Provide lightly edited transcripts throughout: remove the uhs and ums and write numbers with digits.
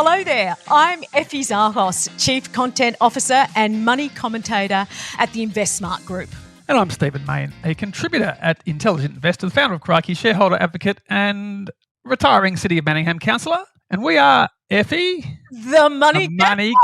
Hello there, I'm Effie Zahos, Chief Content Officer and Money Commentator at the InvestSMART Group. And I'm Stephen Mayne, a contributor at Intelligent Investor, the founder of Crikey, shareholder advocate and retiring City of Manningham councillor. And we are, Effie, The Money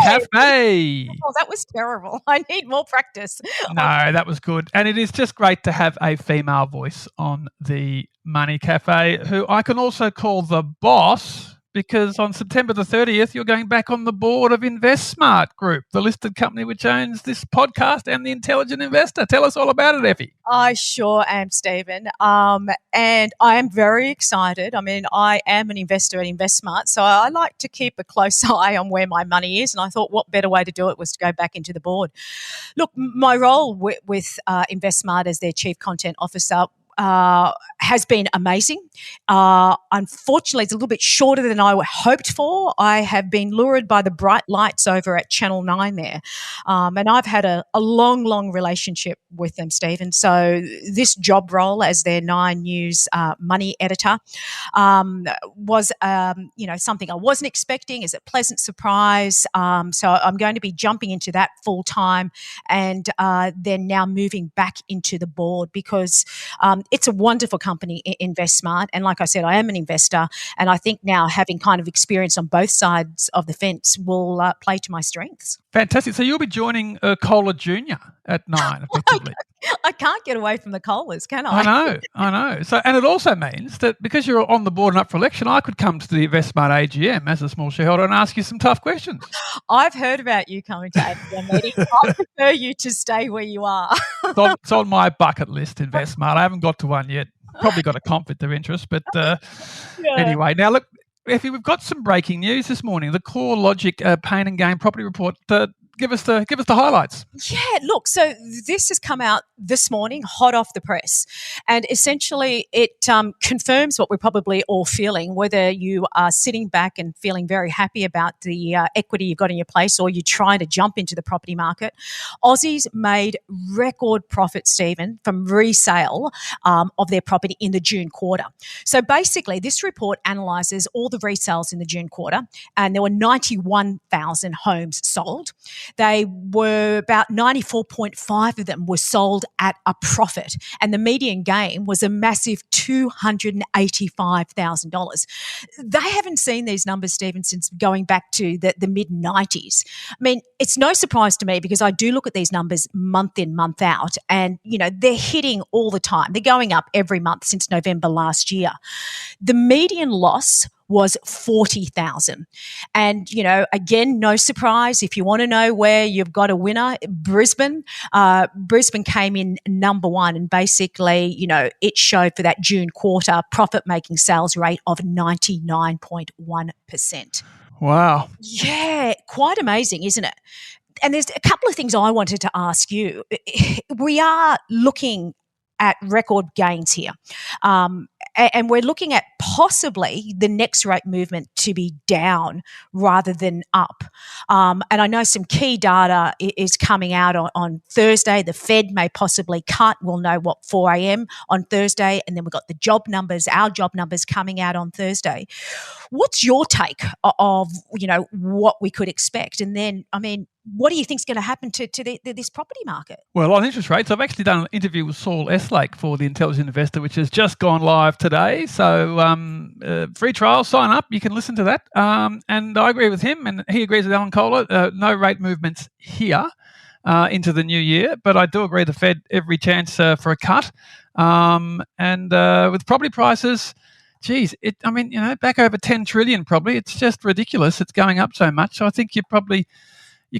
Cafe. Oh, that was terrible. I need more practice. No, that was good. And it is just great to have a female voice on the Money Cafe, who I can also call the boss, because on September the 30th, you're going back on the board of InvestSMART Group, the listed company which owns this podcast and the Intelligent Investor. Tell us all about it, Effie. I sure am, Stephen. And I am very excited. I mean, I am an investor at InvestSMART, so I like to keep a close eye on where my money is. And I thought what better way to do it was to go back into the board. Look, my role with InvestSMART as their Chief Content Officer has been amazing. Unfortunately, it's a little bit shorter than I hoped for. I have been lured by the bright lights over at Channel 9 there. And I've had a long relationship with them, Stephen. So this job role as their 9 News money editor was, something I wasn't expecting. Is a pleasant surprise. So I'm going to be jumping into that full time and then now moving back into the board because it's a wonderful company, InvestSMART. And like I said, I am an investor. And I think now having kind of experience on both sides of the fence will play to my strengths. Fantastic. So you'll be joining Cola Junior at 9, effectively. I can't get away from the colas, can I? I know. So, and it also means that because you're on the board and up for election, I could come to the InvestSMART AGM as a small shareholder and ask you some tough questions. I've heard about you coming to AGM meetings. I prefer you to stay where you are. It's on my bucket list, InvestSMART. I haven't got to one yet. Probably got a conflict of interest, but Anyway. Now, look, Effie, we've got some breaking news this morning. The CoreLogic Pain and Gain property report. Give us the highlights. Yeah, look, so this has come out this morning, hot off the press, and essentially it confirms what we're probably all feeling, whether you are sitting back and feeling very happy about the equity you've got in your place or you're trying to jump into the property market. Aussies made record profits, Stephen, from resale of their property in the June quarter. So basically, this report analyses all the resales in the June quarter, and there were 91,000 homes sold. They were about 94.5 of them were sold at a profit, and the median gain was a massive $285,000. They haven't seen these numbers, Stephen, since going back to the mid-90s. I mean, it's no surprise to me because I do look at these numbers month in, month out, and, they're hitting all the time. They're going up every month since November last year. The median loss was 40,000. And, again, no surprise. If you want to know where you've got a winner, Brisbane came in number one. And basically, it showed for that June quarter profit-making sales rate of 99.1%. Wow. Yeah, quite amazing, isn't it? And there's a couple of things I wanted to ask you. We are looking at record gains here. And we're looking at possibly the next rate movement to be down rather than up. And I know some key data is coming out on Thursday. The Fed may possibly cut. We'll know 4 a.m. on Thursday. And then we've got the our job numbers coming out on Thursday. What's your take of, what we could expect? And then, what do you think is going to happen to this property market? Well, on interest rates, I've actually done an interview with Saul Eslake for the Intelligent Investor, which has just gone live today. So free trial, sign up. You can listen to that. And I agree with him, and he agrees with Alan Kohler. No rate movements here into the new year, but I do agree the Fed every chance for a cut. And with property prices, geez, back over 10 trillion probably. It's just ridiculous. It's going up so much. So I think you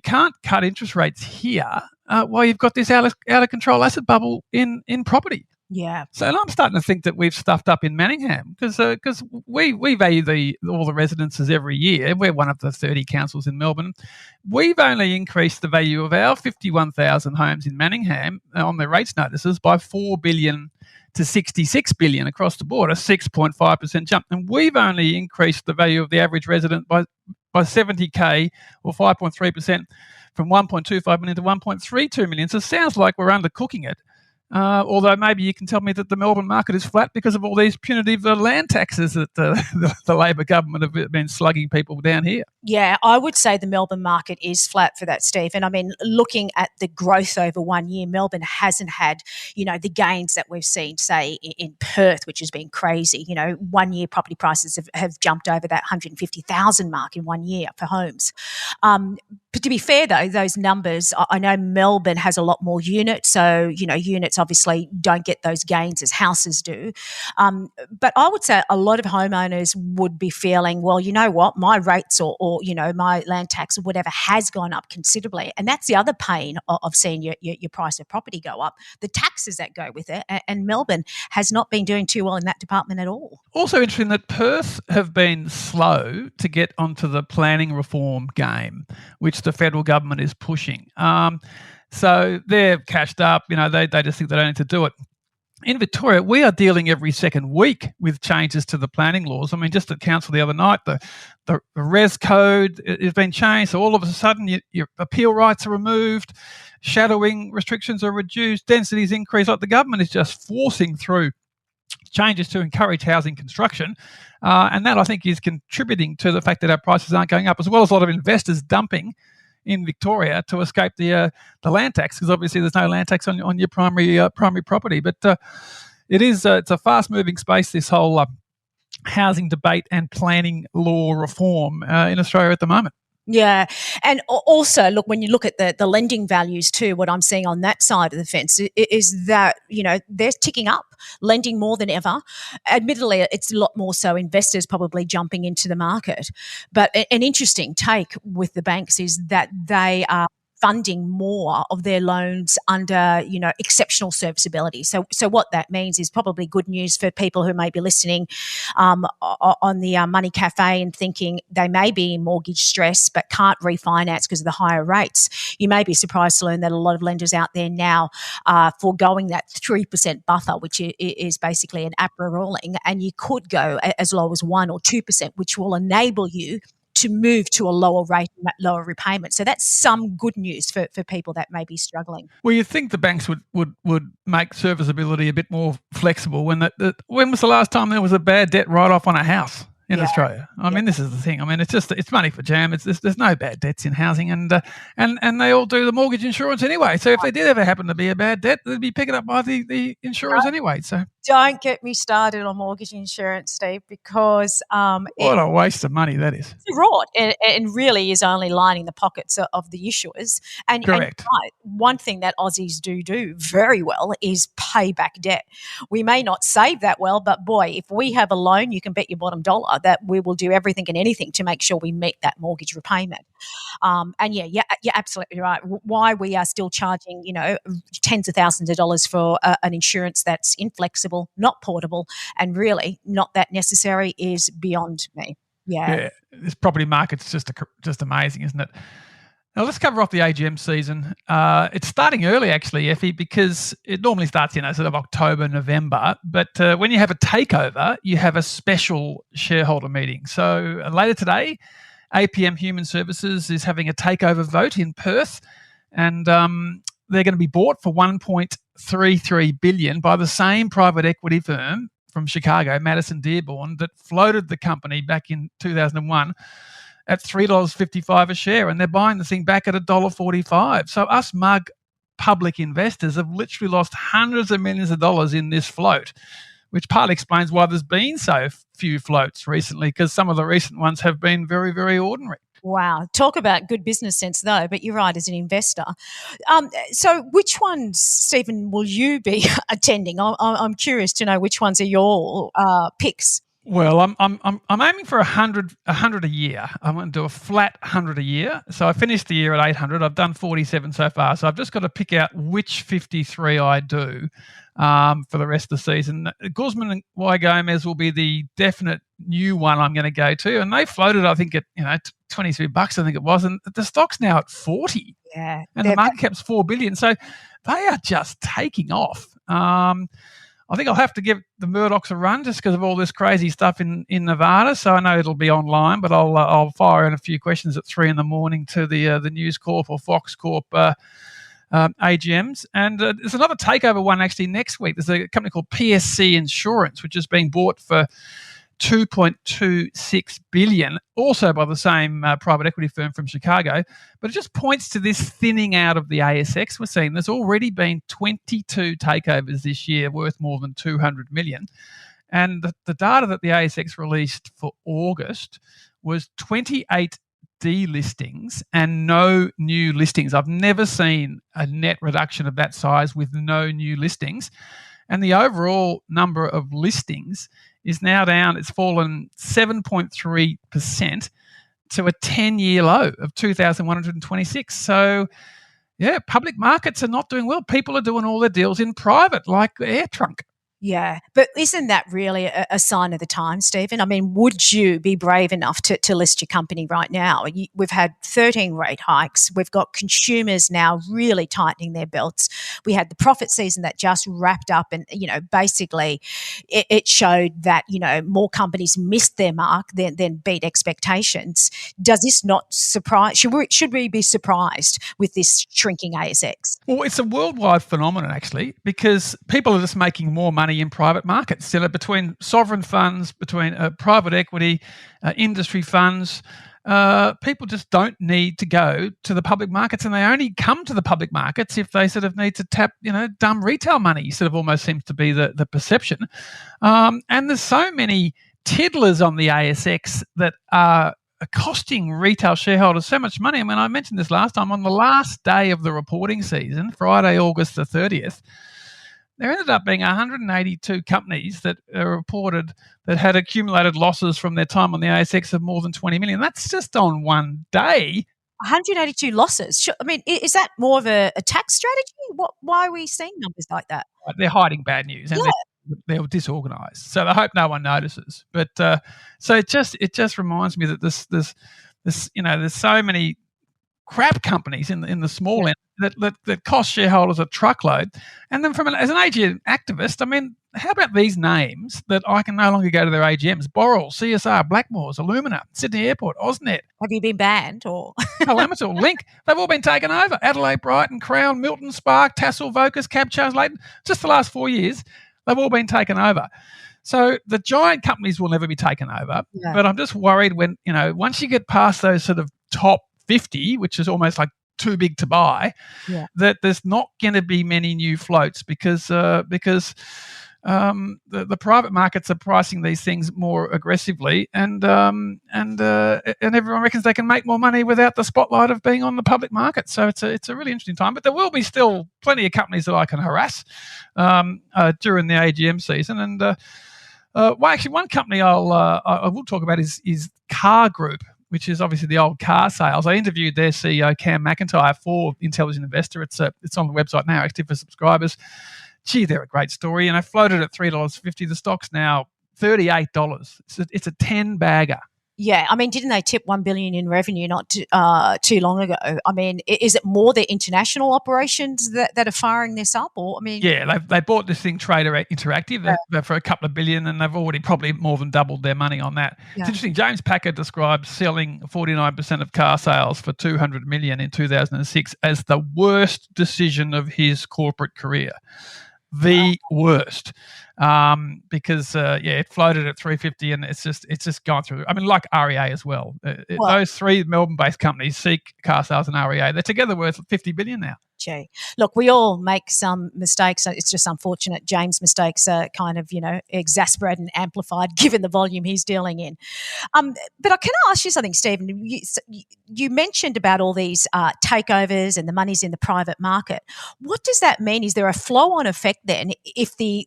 can't cut interest rates here while you've got this out of control asset bubble in property. Yeah. So I'm starting to think that we've stuffed up in Manningham because we value all the residences every year. We're one of the 30 councils in Melbourne. We've only increased the value of our 51,000 homes in Manningham on their rates notices by $4 billion to $66 billion across the board, a 6.5% jump. And we've only increased the value of the average resident by 70K or 5.3% from 1.25 million to 1.32 million. So it sounds like we're undercooking it. Although maybe you can tell me that the Melbourne market is flat because of all these punitive land taxes that the Labor government have been slugging people down here. Yeah, I would say the Melbourne market is flat for that, Steve. And I mean, looking at the growth over 1 year, Melbourne hasn't had, the gains that we've seen, say, in Perth, which has been crazy. 1 year property prices have jumped over that 150,000 mark in 1 year for homes. But to be fair, though, those numbers, I know Melbourne has a lot more units. So, units obviously don't get those gains as houses do. But I would say a lot of homeowners would be feeling, well, you know what, my rates or my land tax or whatever has gone up considerably. And that's the other pain of seeing your price of property go up, the taxes that go with it. And Melbourne has not been doing too well in that department at all. Also interesting that Perth have been slow to get onto the planning reform game, which the federal government is pushing. So they're cashed up, they just think they don't need to do it. In Victoria, we are dealing every second week with changes to the planning laws. I mean, just at council the other night, the res code has been changed. So all of a sudden, your appeal rights are removed, shadowing restrictions are reduced, densities increase. Like the government is just forcing through changes to encourage housing construction. And that, I think, is contributing to the fact that our prices aren't going up, as well as a lot of investors dumping in Victoria to escape the land tax, because obviously there's no land tax on your primary property. But it's a fast moving space, this whole housing debate and planning law reform in Australia at the moment. Yeah. And also, look, when you look at the lending values too, what I'm seeing on that side of the fence is that, they're ticking up, lending more than ever. Admittedly, it's a lot more so investors probably jumping into the market. But an interesting take with the banks is that they are funding more of their loans under, exceptional serviceability. So what that means is probably good news for people who may be listening on the Money Cafe and thinking they may be in mortgage stress but can't refinance because of the higher rates. You may be surprised to learn that a lot of lenders out there now are foregoing that 3% buffer, which is basically an APRA ruling, and you could go as low as 1 or 2%, which will enable you to move to a lower rate and lower repayment. So that's some good news for people that may be struggling. Well, you'd think the banks would make serviceability a bit more flexible. When was the last time there was a bad debt write-off on a house in Australia? I mean, this is the thing. I mean, it's money for jam. There's no bad debts in housing, and they all do the mortgage insurance anyway. So if they did ever happen to be a bad debt, they'd be picking up by the insurers anyway. So don't get me started on mortgage insurance, Steve, because what a waste of money that is. It's rot, and really is only lining the pockets of the issuers. And correct. And one thing that Aussies do very well is pay back debt. We may not save that well, but boy, if we have a loan, you can bet your bottom dollar that we will do everything and anything to make sure we meet that mortgage repayment. And you're absolutely right. Why we are still charging, tens of thousands of dollars for an insurance that's inflexible, not portable, and really not that necessary is beyond me. Yeah, this property market's just amazing, isn't it? Now let's cover off the AGM season. It's starting early, actually, Effie, because it normally starts, sort of October, November. But when you have a takeover, you have a special shareholder meeting. So later today, APM Human Services is having a takeover vote in Perth, and they're going to be bought for $1.33 billion by the same private equity firm from Chicago, Madison Dearborn, that floated the company back in 2001 at $3.55 a share, and they're buying the thing back at $1.45. So us mug public investors have literally lost hundreds of millions of dollars in this float, which partly explains why there's been so few floats recently, because some of the recent ones have been very, very ordinary. Wow. Talk about good business sense, though, but you're right, as an investor. So which ones, Stephen, will you be attending? I'm curious to know which ones are your picks. Well, I'm aiming for 100 a year. I'm going to do a flat 100 a year. So I finished the year at 800. I've done 47 so far. So I've just got to pick out which 53 I do for the rest of the season. Guzman and Y Gomez will be the definite new one I'm going to go to, and they floated, I think, at $23, I think it was, and the stock's now at 40. Yeah, and the market cap's $4 billion. So they are just taking off. I think I'll have to give the Murdochs a run just because of all this crazy stuff in Nevada. So I know it'll be online, but I'll fire in a few questions at 3 a.m. to the News Corp or Fox Corp AGMs. And there's another takeover one actually next week. There's a company called PSC Insurance, which is being bought for 2.26 billion, also by the same private equity firm from Chicago. But it just points to this thinning out of the ASX we're seeing. There's already been 22 takeovers this year worth more than 200 million. And the data that the ASX released for August was 28 delistings and no new listings. I've never seen a net reduction of that size with no new listings. And the overall number of listings is now down. It's fallen 7.3% to a 10-year low of 2,126. So, yeah, public markets are not doing well. People are doing all their deals in private, like Air Trunk. Yeah, but isn't that really a sign of the time, Stephen? I mean, would you be brave enough to list your company right now? We've had 13 rate hikes. We've got consumers now really tightening their belts. We had the profit season that just wrapped up and, basically it showed that, more companies missed their mark than beat expectations. Does this not surprise? Should we be surprised with this shrinking ASX? Well, it's a worldwide phenomenon, actually, because people are just making more money in private markets. Between sovereign funds, between private equity, industry funds, people just don't need to go to the public markets, and they only come to the public markets if they sort of need to tap, dumb retail money, sort of almost seems to be the perception. And there's so many tiddlers on the ASX that are costing retail shareholders so much money. I mean, I mentioned this last time. On the last day of the reporting season, Friday, August the 30th, there ended up being 182 companies that reported that had accumulated losses from their time on the ASX of more than 20 million. That's just on one day. 182 losses. I mean, is that more of a tax strategy? Why are we seeing numbers like that? They're hiding bad news, and they're disorganised. So I hope no one notices. But so it just reminds me that there's so many crap companies in the small end that cost shareholders a truckload. And then as an AGM activist, I mean, how about these names that I can no longer go to their AGMs? Boral, CSR, Blackmores, Illumina, Sydney Airport, AusNet. Have you been banned or? Amateur, Link. They've all been taken over. Adelaide, Brighton, Crown, Milton, Spark, Tassal, Vocus, Cabcharge, Leighton. Just the last 4 years, they've all been taken over. So the giant companies will never be taken over. Yeah. But I'm just worried when, once you get past those sort of top 50, which is almost like too big to buy, that there's not going to be many new floats because the private markets are pricing these things more aggressively, and everyone reckons they can make more money without the spotlight of being on the public market. So it's a really interesting time. But there will be still plenty of companies that I can harass during the AGM season. And actually, one company I will talk about is Car Group, which is obviously the old car sales. I interviewed their CEO, Cam McIntyre, for Intelligent Investor. It's on the website now, active for subscribers. Gee, they're a great story. And I floated at $3.50. The stock's now $38. It's a 10-bagger. Yeah, I mean, didn't they tip $1 billion in revenue not too long ago? I mean, is it more the international operations that are firing this up, or I mean? Yeah, they bought this thing, Trader Interactive, for a couple of billion, and they've already probably more than doubled their money on that. Yeah. It's interesting. James Packer described selling 49% of car sales for $200 million in 2006 as the worst decision of his corporate career. The worst, because it floated at $3.50, and it's just gone through. I mean, like REA as well. Those three Melbourne-based companies, Seek, Car Sales, and REA, they're together worth $50 billion now. Gee, look, we all make some mistakes. It's just unfortunate. James' mistakes are kind of, exasperated and amplified given the volume he's dealing in. But I can ask you something, Stephen. You mentioned about all these takeovers and the money's in the private market. What does that mean? Is there a flow-on effect then if the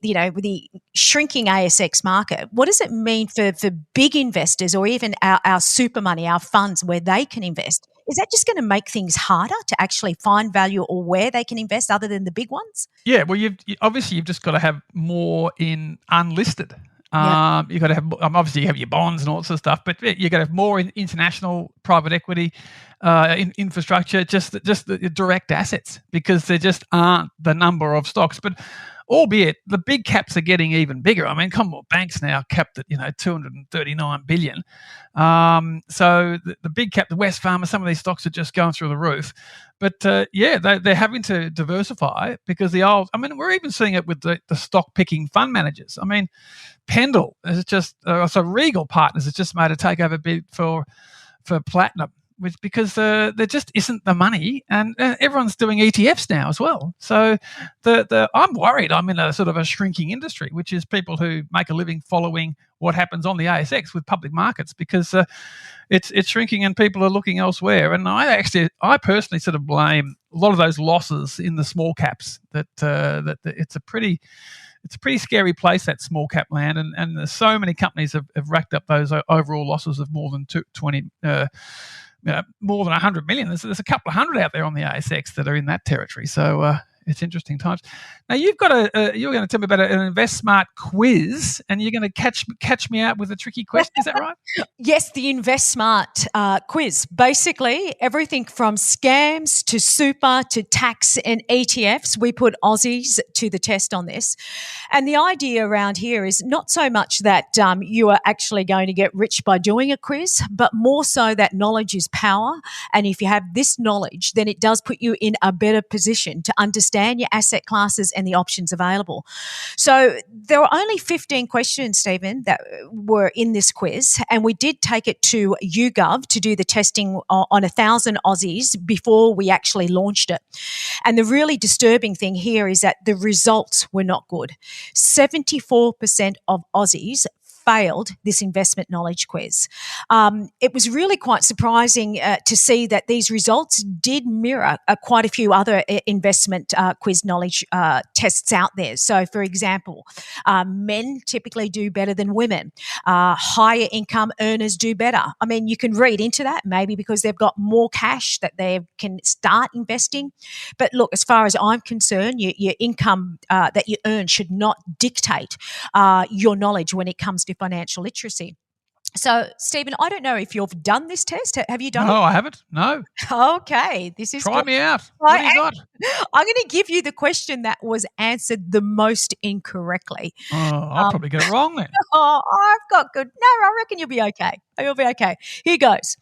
shrinking ASX market, what does it mean for big investors or even our super money, our funds where they can invest? Is that just going to make things harder to actually find value or where they can invest other than the big ones? Yeah, well, you've just got to have more in unlisted. You've got to have, obviously, you have your bonds and all sorts of stuff, but you've got to have more in international private equity, in infrastructure, just the direct assets, because there just aren't the number of stocks. But albeit the big caps are getting even bigger. I mean, Commonwealth Bank's now capped at 239 billion. So the big cap, the Wesfarmers, some of these stocks are just going through the roof. But they're having to diversify because we're even seeing it with the stock picking fund managers. I mean, Pendle is just Regal Partners has just made a takeover bid for Platinum, because there just isn't the money, and everyone's doing ETFs now as well. So I'm worried I'm in a sort of a shrinking industry, which is people who make a living following what happens on the ASX with public markets, because it's shrinking and people are looking elsewhere. And I personally sort of blame a lot of those losses in the small caps. That it's a pretty scary place, that small cap land, and so many companies have racked up those overall losses of more than 20. More than 100 million. There's a couple of hundred out there on the ASX that are in that territory. So it's interesting times. Now you're going to tell me about an InvestSMART quiz, and you're going to catch me out with a tricky question. Is that right? Yes, the InvestSMART quiz. Basically, everything from scams to super to tax and ETFs. We put Aussies to the test on this. And the idea around here is not so much that you are actually going to get rich by doing a quiz, but more so that knowledge is power. And if you have this knowledge, then it does put you in a better position to understand your asset classes and the options available. So there were only 15 questions, Stephen, that were in this quiz, and we did take it to YouGov to do the testing on 1,000 Aussies before we actually launched it. And the really disturbing thing here is that the results were not good. 74% of Aussies failed this investment knowledge quiz. It was really quite surprising to see that these results did mirror quite a few other investment quiz knowledge tests out there. So, for example, men typically do better than women. Higher income earners do better. I mean, you can read into that, maybe because they've got more cash that they can start investing. But look, as far as I'm concerned, your income that you earn should not dictate your knowledge when it comes to financial literacy. So, Stephen, I don't know if you've done this test. Have you done it? No, I haven't. No. Okay. This is Try me out. What do you got? I'm going to give you the question that was answered the most incorrectly. Oh, I'll probably get it wrong then. I've got good. No, I reckon you'll be okay. You'll be okay. Here goes.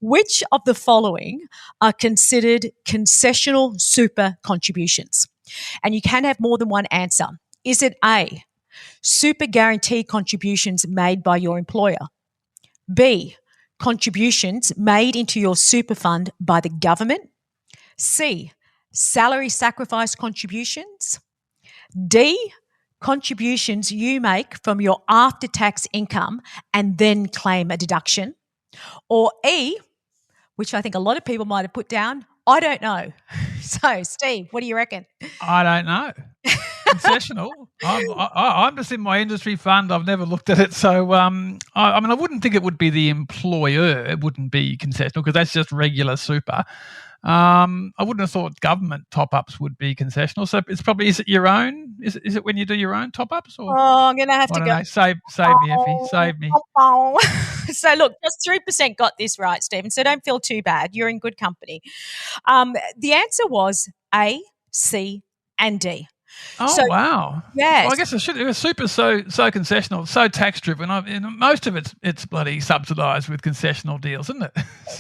Which of the following are considered concessional super contributions? And you can have more than one answer. Is it A, super guarantee contributions made by your employer? B, contributions made into your super fund by the government? C, salary sacrifice contributions? D, contributions you make from your after-tax income and then claim a deduction? Or E, which I think a lot of people might have put down, I don't know. So, Steve, what do you reckon? I don't know. Concessional. I'm just in my industry fund. I've never looked at it. So, I wouldn't think it would be the employer. It wouldn't be concessional because that's just regular super. I wouldn't have thought government top-ups would be concessional. So it's probably, is it your own? Is it when you do your own top-ups? Or I'm going to have to go. Know. Save me, Effie. Save me. So look, just 3% got this right, Stephen. So don't feel too bad. You're in good company. The answer was A, C, and D. Oh, so, wow. Yes. Well, I guess it was super so concessional, so tax driven. Most of it's bloody subsidised with concessional deals, isn't it?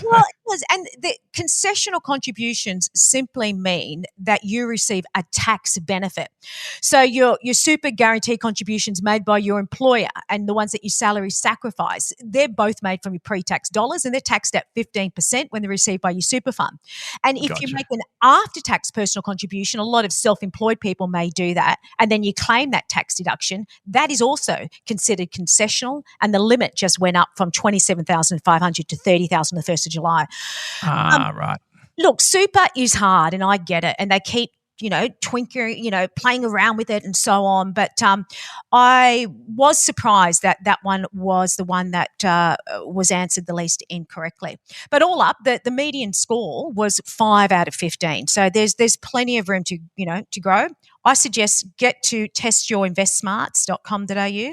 Well, it is. And the concessional contributions simply mean that you receive a tax benefit. So your super guarantee contributions made by your employer and the ones that you salary sacrifice, they're both made from your pre-tax dollars and they're taxed at 15% when they're received by your super fund. And if you make an after-tax personal contribution, a lot of self-employed people may do that, and then you claim that tax deduction, that is also considered concessional, and the limit just went up from $27,500 to $30,000 the 1st of July. Right. Look, super is hard, and I get it, and they keep twinkering, playing around with it and so on. But I was surprised that one was the one that was answered the least incorrectly. But all up, the median score was 5 out of 15. So there's plenty of room to grow. I suggest get to testyourInvestSmarts.com.au.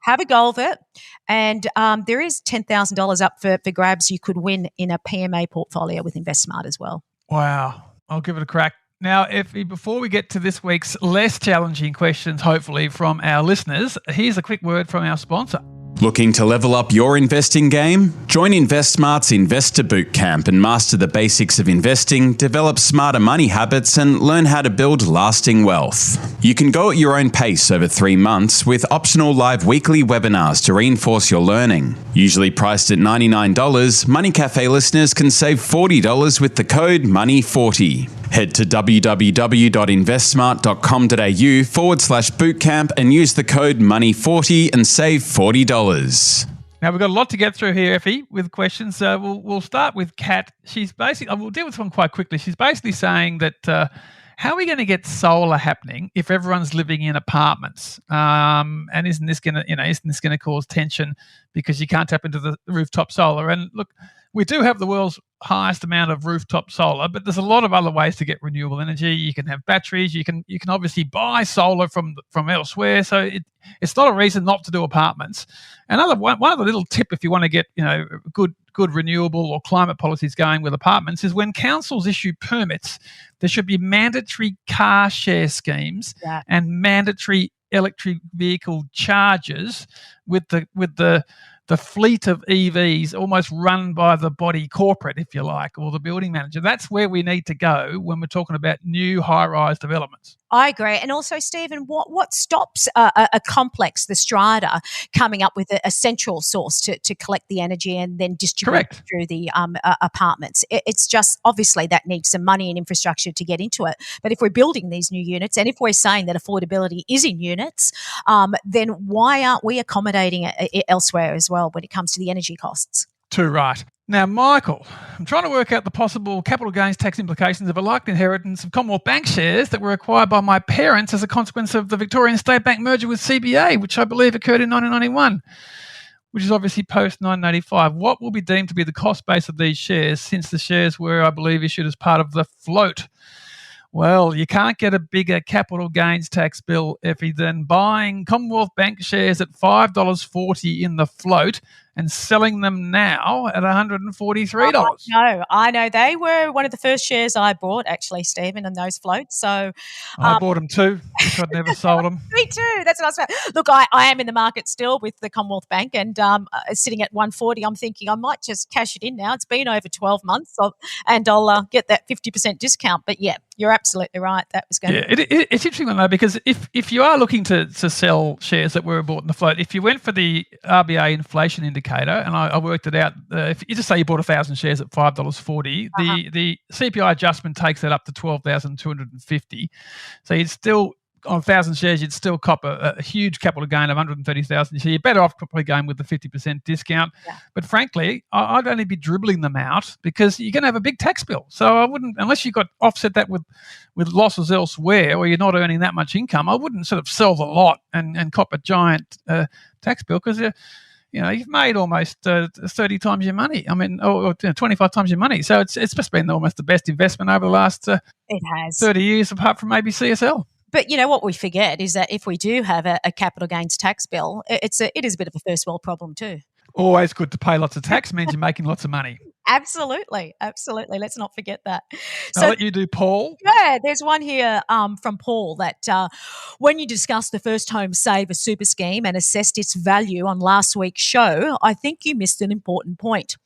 Have a go of it. And there is $10,000 up for grabs you could win in a PMA portfolio with InvestSMART as well. Wow. I'll give it a crack. Now, Effie, before we get to this week's less challenging questions, hopefully from our listeners, here's a quick word from our sponsor. Looking to level up your investing game? Join InvestSMART's Investor Bootcamp and master the basics of investing, develop smarter money habits, and learn how to build lasting wealth. You can go at your own pace over 3 months with optional live weekly webinars to reinforce your learning. Usually priced at $99, Money Cafe listeners can save $40 with the code MONEY40. Head to www.investsmart.com.au/bootcamp and use the code MONEY40 and save $40. Now, we've got a lot to get through here, Effie, with questions. We'll start with Kat. She's basically, we'll deal with one quite quickly. She's basically saying that how are we going to get solar happening if everyone's living in apartments? And isn't this going to cause tension because you can't tap into the rooftop solar? And look, we do have the world's highest amount of rooftop solar, but there's a lot of other ways to get renewable energy. You can have batteries. You can obviously buy solar from elsewhere. So it's not a reason not to do apartments. One other little tip, if you want to get good renewable or climate policies going with apartments, is when councils issue permits, there should be mandatory car share schemes and mandatory electric vehicle charges with the fleet of EVs almost run by the body corporate, if you like, or the building manager. That's where we need to go when we're talking about new high-rise developments. I agree. And also, Stephen, what stops a complex, the strata, coming up with a central source to collect the energy and then distribute it through the apartments? It's just, obviously, that needs some money and infrastructure to get into it. But if we're building these new units and if we're saying that affordability is in units, then why aren't we accommodating it elsewhere as well when it comes to the energy costs? Too right. Now, Michael, I'm trying to work out the possible capital gains tax implications of a likely inheritance of Commonwealth Bank shares that were acquired by my parents as a consequence of the Victorian State Bank merger with CBA, which I believe occurred in 1991, which is obviously post-1985. What will be deemed to be the cost base of these shares since the shares were, I believe, issued as part of the float? Well, you can't get a bigger capital gains tax bill, Effie, than buying Commonwealth Bank shares at $5.40 in the float and selling them now at $143. I know. They were one of the first shares I bought, actually, Stephen, in those floats. So I bought them too, which I'd never sold them. Me too. That's what I was saying. Look, I am in the market still with the Commonwealth Bank and sitting at 140. I'm thinking I might just cash it in now. It's been over 12 months and I'll get that 50% discount. But yeah, you're absolutely right. That was going to be. It's interesting though, because if you are looking to sell shares that were bought in the float, if you went for the RBA inflation indicator, and I worked it out, if you just say you bought 1,000 shares at $5.40, the CPI adjustment takes that up to $12,250. So you'd still, on 1,000 shares, you'd still cop a huge capital gain of $130,000. So you're better off probably going with the 50% discount. Yeah. But frankly, I'd only be dribbling them out because you're going to have a big tax bill. So I wouldn't, unless you got offset that with losses elsewhere or you're not earning that much income, I wouldn't sort of sell the lot and cop a giant tax bill because you've made almost 30 times your money. I mean, or 25 times your money. So it's just been almost the best investment over the last 30 years, apart from maybe CSL. But what we forget is that if we do have a capital gains tax bill, it is a bit of a first world problem too. Always good to pay lots of tax, means you're making lots of money. Absolutely. Let's not forget that. I'll let you do Paul. Yeah, there's one here from Paul that when you discussed the First Home Saver super scheme and assessed its value on last week's show, I think you missed an important point.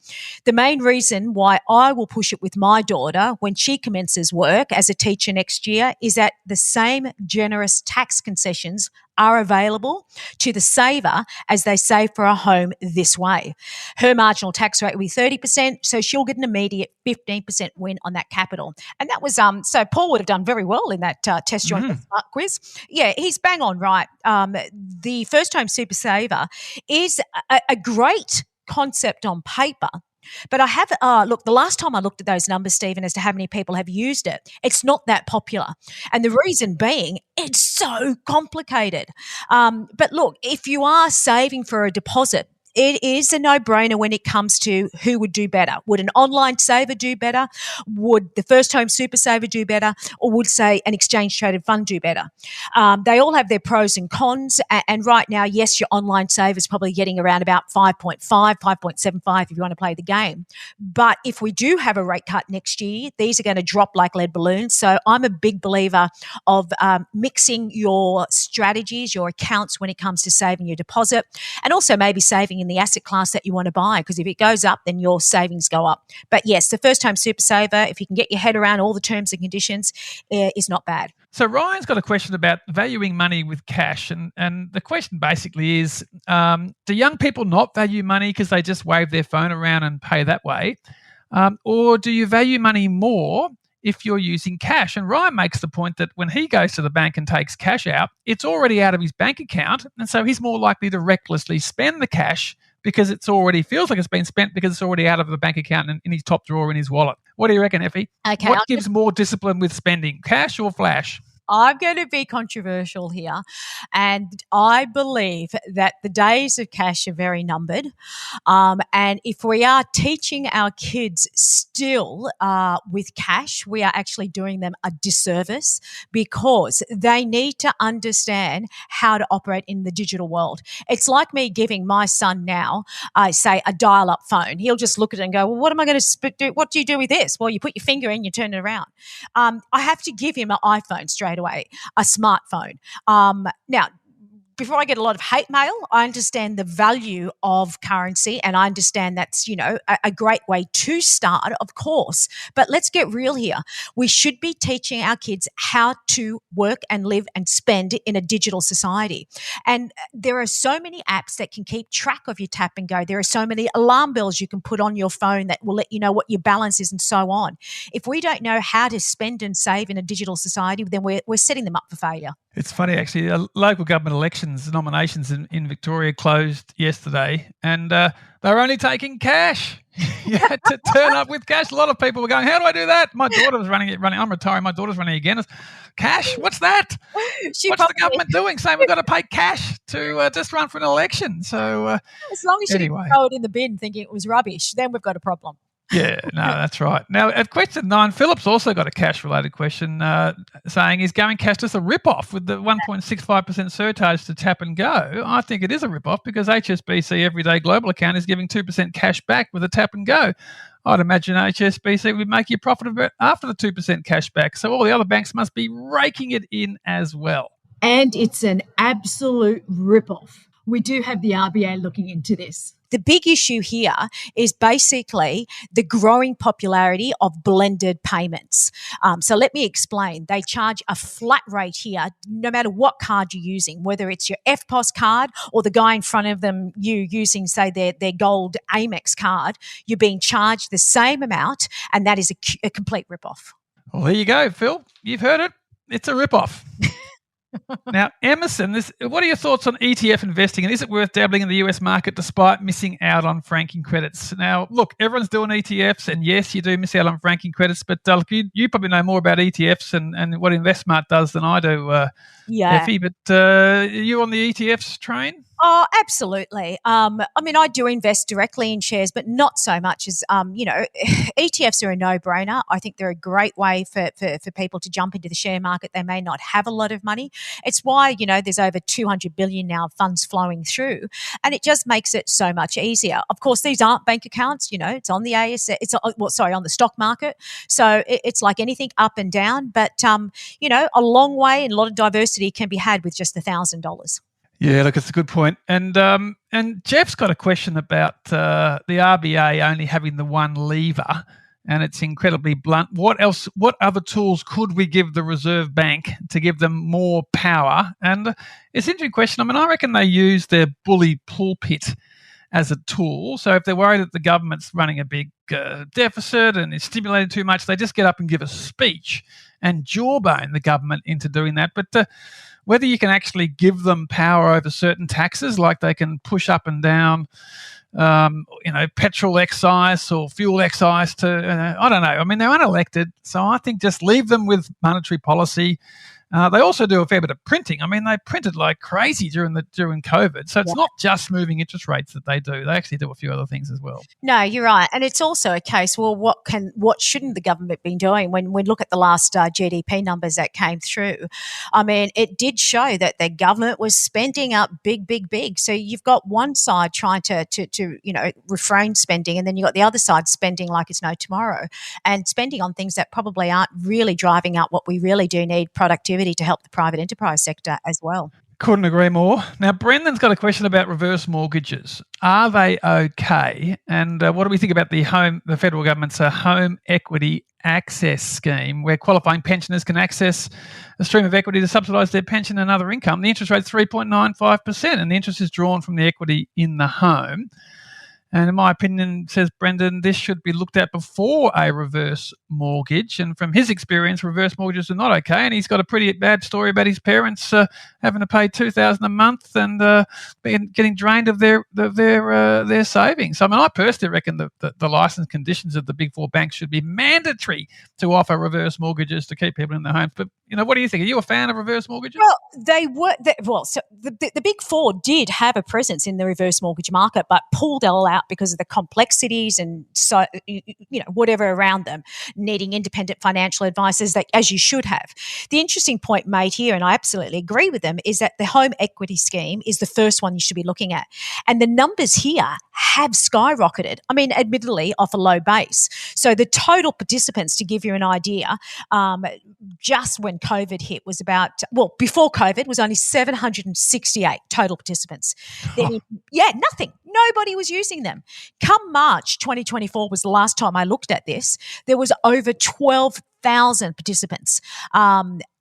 The main reason why I will push it with my daughter when she commences work as a teacher next year is that the same generous tax concessions are available to the saver as they save for a home this way. Her marginal tax rate will be 30%, so she'll get an immediate 15% win on that capital. And that was, so Paul would have done very well in that test joint SMART quiz. Yeah, he's bang on right. The First Home Super Saver is a great concept on paper. But I have, look, the last time I looked at those numbers, Stephen, as to how many people have used it, it's not that popular. And the reason being, it's so complicated. But look, if you are saving for a deposit, it is a no-brainer when it comes to who would do better. Would an online saver do better? Would the first home super saver do better? Or would, say, an exchange-traded fund do better? They all have their pros and cons. And right now, yes, your online saver is probably getting around about 5.5, 5.75 if you want to play the game. But if we do have a rate cut next year, these are going to drop like lead balloons. So I'm a big believer of mixing your strategies, your accounts when it comes to saving your deposit, and also maybe saving in the asset class that you want to buy, because if it goes up, then your savings go up. But yes, the first home super saver, if you can get your head around all the terms and conditions, is not bad. So Ryan's got a question about valuing money with cash. And the question basically is, do young people not value money because they just wave their phone around and pay that way? Or do you value money more if you're using cash? And Ryan makes the point that when he goes to the bank and takes cash out, it's already out of his bank account. And so he's more likely to recklessly spend the cash because it's already feels like it's been spent because it's already out of the bank account and in his top drawer in his wallet. What do you reckon, Effie? Okay, what gives more discipline with spending, cash or flash? I'm going to be controversial here, and I believe that the days of cash are very numbered. And if we are teaching our kids still with cash, we are actually doing them a disservice, because they need to understand how to operate in the digital world. It's like me giving my son now, say, a dial-up phone. He'll just look at it and go, well, what am I going to do? What do you do with this? Well, you put your finger in, you turn it around. I have to give him an iPhone straight away, a smartphone. Now, before I get a lot of hate mail, I understand the value of currency, and I understand that's, a great way to start, of course. But let's get real here. We should be teaching our kids how to work and live and spend in a digital society. And there are so many apps that can keep track of your tap and go. There are so many alarm bells you can put on your phone that will let you know what your balance is and so on. If we don't know how to spend and save in a digital society, then we're setting them up for failure. It's funny, actually. Local government elections nominations in Victoria closed yesterday, and they were only taking cash. You had to turn up with cash. A lot of people were going, how do I do that? My daughter was running. I'm retiring. My daughter's running again. Cash? What's that? What's the government doing? Saying we've got to pay cash to just run for an election. So as long as you didn't throw it in the bin thinking it was rubbish, then we've got a problem. Yeah, no, that's right. Now, at question 9, Philip's also got a cash-related question saying, is going cashless a rip-off with the 1.65% surcharge to tap and go? I think it is a rip-off because HSBC Everyday Global Account is giving 2% cash back with a tap and go. I'd imagine HSBC would make you profitable after the 2% cash back. So all the other banks must be raking it in as well. And it's an absolute rip-off. We do have the RBA looking into this. The big issue here is basically the growing popularity of blended payments. So let me explain. They charge a flat rate here, no matter what card you're using, whether it's your FPOS card or the guy in front of them you using, say, their gold Amex card. You're being charged the same amount, and that is a complete rip-off. Well, there you go, Phil. You've heard it. It's a rip-off. Now, Emerson, what are your thoughts on ETF investing, and is it worth dabbling in the US market despite missing out on franking credits? Now, look, everyone's doing ETFs, and yes, you do miss out on franking credits, but you probably know more about ETFs and what InvestSMART does than I do, Effie, but you on the ETFs train? Oh, absolutely. I do invest directly in shares, but not so much as, ETFs are a no-brainer. I think they're a great way for people to jump into the share market. They may not have a lot of money. It's why, there's over 200 billion now of funds flowing through, and it just makes it so much easier. Of course, these aren't bank accounts, it's on the on the stock market. So it's like anything up and down, but, a long way and a lot of diversity can be had with just $1,000. Yeah, look, it's a good point. And Jeff's got a question about the RBA only having the one lever, and it's incredibly blunt. What other tools could we give the Reserve Bank to give them more power? And it's an interesting question. I reckon they use their bully pulpit as a tool. So if they're worried that the government's running a big deficit and is stimulating too much, they just get up and give a speech and jawbone the government into doing that. But whether you can actually give them power over certain taxes, like they can push up and down, petrol excise or fuel excise to, I don't know. They're unelected. So I think just leave them with monetary policy. They also do a fair bit of printing. I mean, they printed like crazy during COVID. So it's not just moving interest rates that they do. They actually do a few other things as well. No, you're right. And it's also a case, well, what shouldn't the government be doing? When we look at the last GDP numbers that came through, I mean, it did show that the government was spending up big. So you've got one side trying to refrain spending, and then you've got the other side spending like it's no tomorrow, and spending on things that probably aren't really driving up what we really do need, productivity, to help the private enterprise sector as well. Couldn't agree more. Now, Brendan's got a question about reverse mortgages. Are they okay? And what do we think about the federal government's home equity access scheme, where qualifying pensioners can access a stream of equity to subsidise their pension and other income? The interest rate's 3.95%, and the interest is drawn from the equity in the home. And in my opinion, says Brendan, this should be looked at before a reverse mortgage. And from his experience, reverse mortgages are not okay. And he's got a pretty bad story about his parents having to pay $2,000 a month and getting drained of their savings. I mean, I personally reckon the license conditions of the big four banks should be mandatory to offer reverse mortgages to keep people in their homes. But what do you think? Are you a fan of reverse mortgages? Well, so the big four did have a presence in the reverse mortgage market, but pulled it all out because of the complexities and so whatever around them, needing independent financial advisors, that as you should have. The interesting point made here, and I absolutely agree with them, is that the home equity scheme is the first one you should be looking at, and the numbers here have skyrocketed. I mean, admittedly off a low base. So the total participants, to give you an idea, just when COVID hit was before COVID was only 768 total participants. Nothing. Nobody was using them. Come March 2024 was the last time I looked at this. There was over 12,000 participants.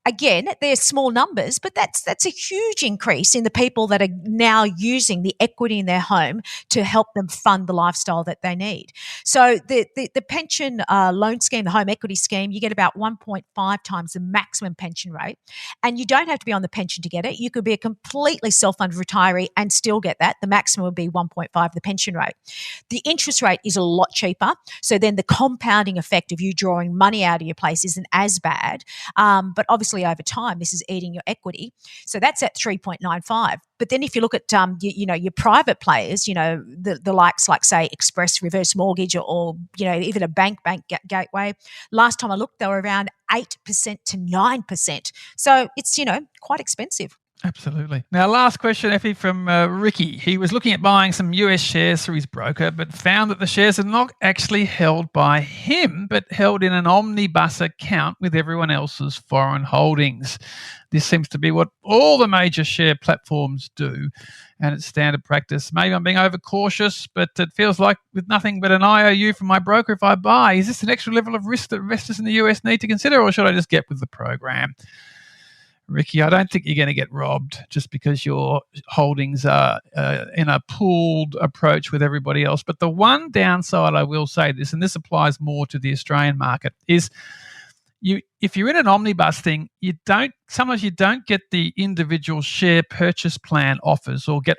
Again, they're small numbers, but that's a huge increase in the people that are now using the equity in their home to help them fund the lifestyle that they need. So the pension loan scheme, the home equity scheme, you get about 1.5 times the maximum pension rate, and you don't have to be on the pension to get it. You could be a completely self-funded retiree and still get that. The maximum would be 1.5 the pension rate. The interest rate is a lot cheaper, so then the compounding effect of you drawing money out of your place isn't as bad, but obviously over time, this is eating your equity. So that's at 3.95. But then if you look at, your private players, the likes like, say, Express Reverse Mortgage or even a bank gateway, last time I looked, they were around 8% to 9%. So it's, quite expensive. Absolutely. Now, last question, Effie, from Ricky. He was looking at buying some US shares through his broker, but found that the shares are not actually held by him, but held in an omnibus account with everyone else's foreign holdings. This seems to be what all the major share platforms do, and it's standard practice. Maybe I'm being overcautious, but it feels like with nothing but an IOU from my broker if I buy. Is this an extra level of risk that investors in the US need to consider, or should I just get with the program? Ricky, I don't think you're going to get robbed just because your holdings are in a pooled approach with everybody else. But the one downside, I will say this, and this applies more to the Australian market, is if you're in an omnibus thing, sometimes you don't get the individual share purchase plan offers or get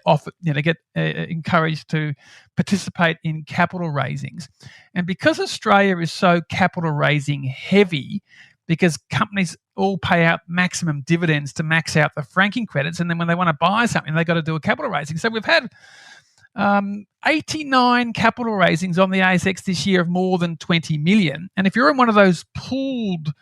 encouraged to participate in capital raisings. And because Australia is so capital raising heavy, because companies all pay out maximum dividends to max out the franking credits, and then when they want to buy something, they've got to do a capital raising. So we've had 89 capital raisings on the ASX this year of more than 20 million. And if you're in one of those pooled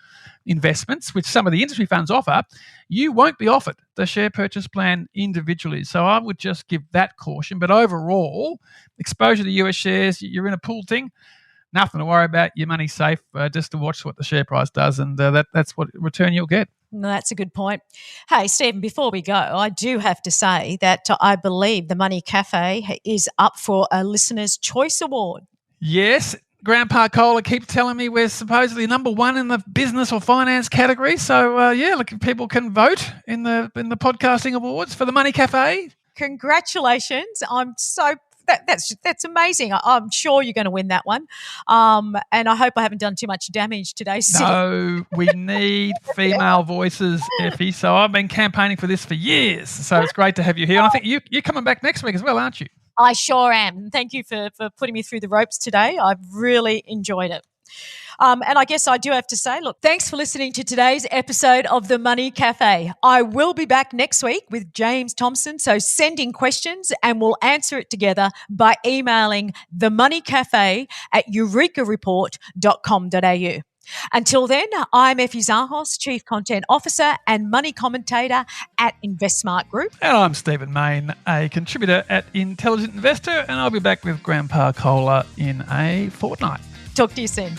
investments, which some of the industry funds offer, you won't be offered the share purchase plan individually. So I would just give that caution. But overall, exposure to US shares, you're in a pooled thing, nothing to worry about. Your money's safe, just to watch what the share price does, and that's what return you'll get. No, that's a good point. Hey, Stephen, before we go, I do have to say that I believe the Money Cafe is up for a Listener's Choice Award. Yes. Grandpa Cola keeps telling me we're supposedly number one in the business or finance category. So, people can vote in the podcasting awards for the Money Cafe. Congratulations. I'm so That's amazing. I'm sure you're going to win that one. And I hope I haven't done too much damage today. No, we need female voices, Effie. So I've been campaigning for this for years. So it's great to have you here. And I think you're coming back next week as well, aren't you? I sure am. Thank you for putting me through the ropes today. I've really enjoyed it. And I guess I do have to say, look, thanks for listening to today's episode of The Money Cafe. I will be back next week with James Thompson. So send in questions and we'll answer it together by emailing themoneycafe@eurekareport.com.au. Until then, I'm Effie Zahos, Chief Content Officer and Money Commentator at InvestSMART Group. And I'm Stephen Mayne, a contributor at Intelligent Investor, and I'll be back with Grandpa Cola in a fortnight. Talk to you soon.